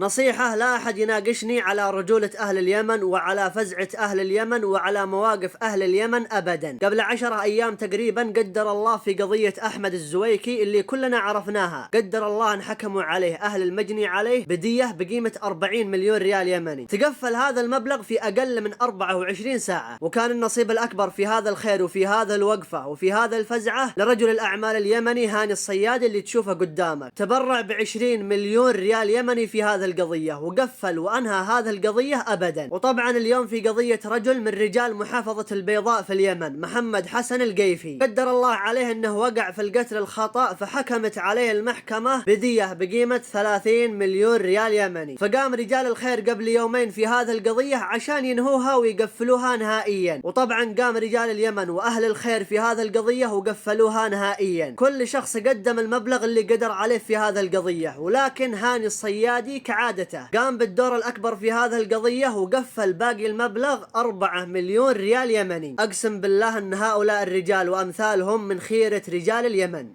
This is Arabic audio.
نصيحة: لا أحد يناقشني على رجولة أهل اليمن وعلى فزعة أهل اليمن وعلى مواقف أهل اليمن أبدا. قبل 10 أيام تقريبا قدر الله في قضية أحمد الزويكي اللي كلنا عرفناها، قدر الله أن حكموا عليه أهل المجني عليه بدية بقيمة 40 مليون ريال يمني. تقفل هذا المبلغ في أقل من 24 ساعة، وكان النصيب الأكبر في هذا الخير وفي هذا الوقفة وفي هذا الفزعة لرجل الأعمال اليمني هاني الصيادي اللي تشوفه قدامك. تبرع ب20 مليون ريال يمني في هذا القضية وقفل وأنهى هذا القضية أبدا. وطبعا اليوم في قضية رجل من رجال محافظة البيضاء في اليمن، محمد حسن القيفي، قدر الله عليه أنه وقع في القتل الخطأ، فحكمت عليه المحكمة بدية بقيمة 30 مليون ريال يمني. فقام رجال الخير قبل يومين في هذه القضية عشان ينهوها ويقفلوها نهائيا، وطبعا قام رجال اليمن وأهل الخير في هذه القضية وقفلوها نهائيا. كل شخص قدم المبلغ اللي قدر عليه في هذه القضية، ولكن هاني الصيادي كعادته قام بالدور الأكبر في هذه القضية وقفل باقي المبلغ 4 مليون ريال يمني. أقسم بالله أن هؤلاء الرجال وأمثالهم من خيرة رجال اليمن.